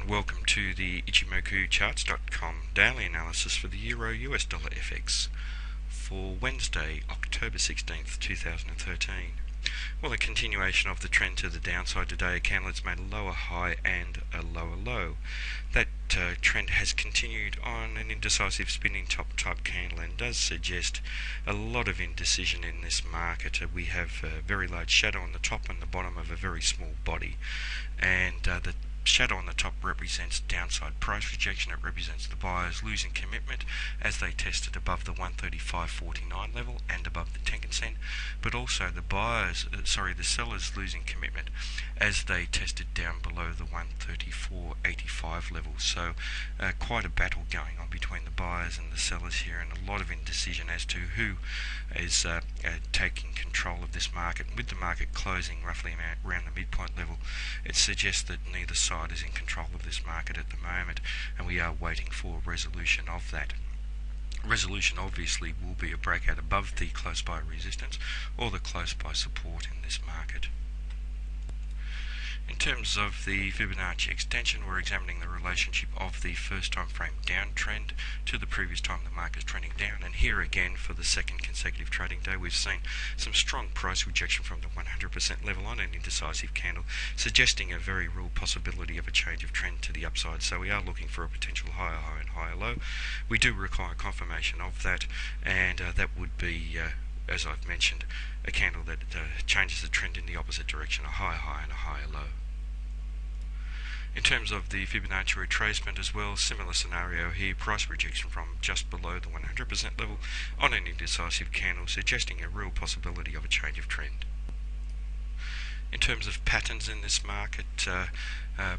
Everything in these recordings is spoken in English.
and welcome to the Ichimoku charts.com daily analysis for the Euro-US dollar FX for Wednesday, October 16th, 2013. Well, a continuation of the trend to the downside today. A candle has made a lower high and a lower low. That trend has continued on an indecisive spinning top type candle and does suggest a lot of indecision in this market. We have a very large shadow on the top and the bottom of a very small body, and the shadow on the top represents downside price rejection. It represents the buyers losing commitment as they tested above the 135.49 level and above the Tenkan-sen, but also the sellers losing commitment as they tested down below the 134.85 level. So quite a battle going on between the buyers and the sellers here, and a lot of indecision as to who is taking control of this market. With the market closing roughly around the midpoint level, it suggests that neither side is in control of this market at the moment, and we are waiting for resolution of that. Resolution obviously will be a breakout above the close by resistance or the close by support in this market. In terms of the Fibonacci extension, we're examining the relationship of the first time frame downtrend to the previous time the market is trending down, and here again for the second consecutive trading day we've seen some strong price rejection from the 100% level on an indecisive candle, suggesting a very real possibility of a change of trend to the upside. So we are looking for a potential higher high and higher low. We do require confirmation of that, and that would be as I've mentioned, a candle that changes the trend in the opposite direction, a higher high and a higher low. In terms of the Fibonacci Retracement as well, similar scenario here, price rejection from just below the 100% level on an indecisive candle, suggesting a real possibility of a change of trend. In terms of patterns in this market,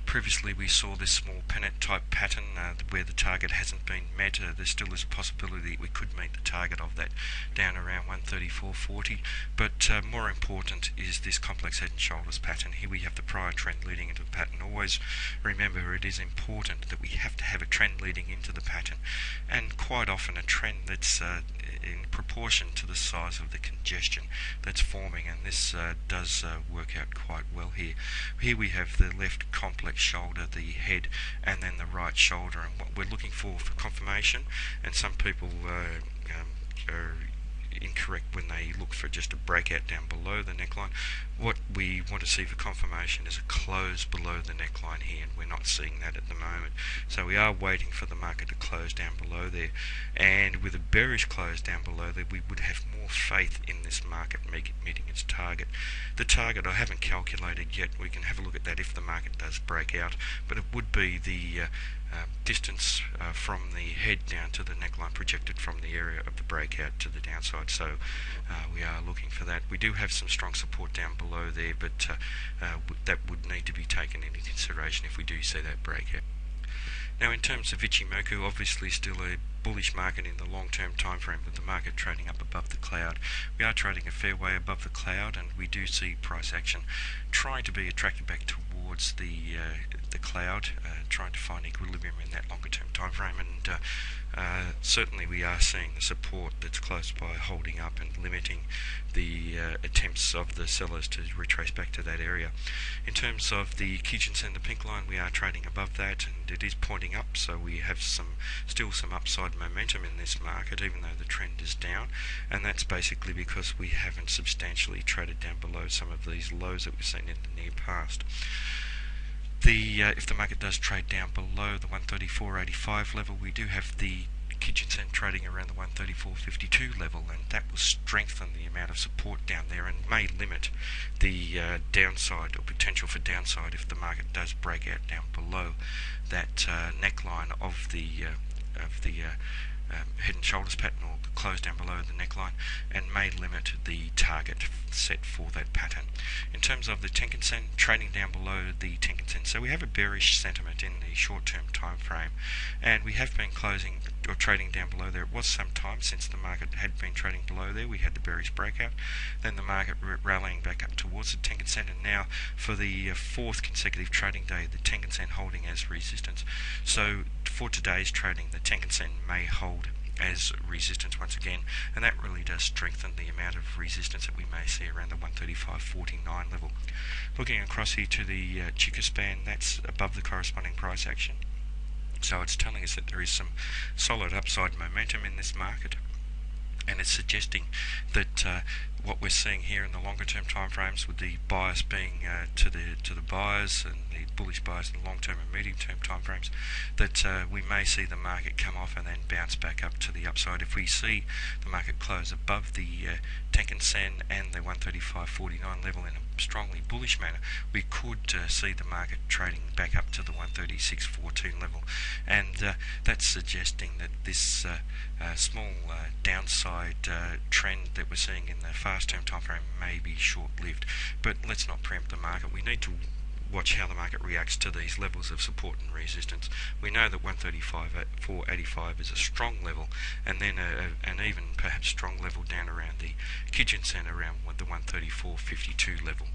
previously we saw this small pennant type pattern where the target hasn't been met. There still is a possibility that we could meet the target of that down around 134.40, but more important is this complex head and shoulders pattern. Here we have the prior trend leading into the pattern. Always remember, it is important that we have to have a trend leading into the pattern, and quite often a trend that's in proportion to the size of the congestion that's forming, and this does work out quite well here. Here we have the left complex shoulder, the head, and then the right shoulder, and what we're looking for confirmation, and some people are incorrect when they look for just a breakout down below the neckline. What we want to see for confirmation is a close below the neckline here, and we're not seeing that at the moment. So we are waiting for the market to close down below there, and with a bearish close down below there, we would have more faith in this market meeting its target. The target I haven't calculated yet. We can have a look at that if the market does break out, but it would be the distance from the head down to the neckline projected from the area of the breakout to the downside. So we are looking for that. We do have some strong support down below there, but that would need to be taken into consideration if we do see that breakout. Now, in terms of Ichimoku, obviously still a bullish market in the long-term time frame, with the market trading up above the cloud. We are trading a fair way above the cloud, and we do see price action trying to be attracted back towards the cloud, trying to find equilibrium in that longer-term time frame, and certainly we are seeing the support that's close by holding up and limiting the attempts of the sellers to retrace back to that area. In terms of the Kijun-sen, the pink line, we are trading above that, and it is pointing up, so we have still some upside momentum in this market, even though the trend is down, and that's basically because we haven't substantially traded down below some of these lows that we've seen in the near past. If the market does trade down below the 134.85 level, we do have the Kijun-sen trading around the 134.52 level, and that will strengthen the amount of support down there and may limit the downside or potential for downside if the market does break out down below that neckline of the head and shoulders pattern, or the close down below the neckline, and may limit the target set for that pattern. In terms of the Tenkan-sen, trading down below the Tenkan-sen, so we have a bearish sentiment in the short-term time frame, and we have been closing or trading down below there. It was some time since the market had been trading below there. We had the bearish breakout, then the market rallying back up towards the Tenkan-sen, and now for the fourth consecutive trading day, the Tenkan-sen holding as resistance. So for today's trading, the Tenkan-sen may hold as resistance once again, and that really does strengthen the amount of resistance that we may see around the 135.49 level. Looking across here to the Chica span, that's above the corresponding price action, so it's telling us that there is some solid upside momentum in this market, and it's suggesting that what we're seeing here in the longer term time frames, with the bias being to the buyers and the bullish buyers in the long term and medium term time frames, that we may see the market come off and then bounce back up to the upside. If we see the market close above the Tenkan Sen and the 135.49 level in a strongly bullish manner, we could see the market trading back up to the 136.14 level, and that's suggesting that this small downside trend that we're seeing in the fast term time frame may be short-lived. But let's not preempt the market. We need to watch how the market reacts to these levels of support and resistance. We know that 135.485 is a strong level, and then an even perhaps strong level down around the Kijun Sen around the 134.52 level.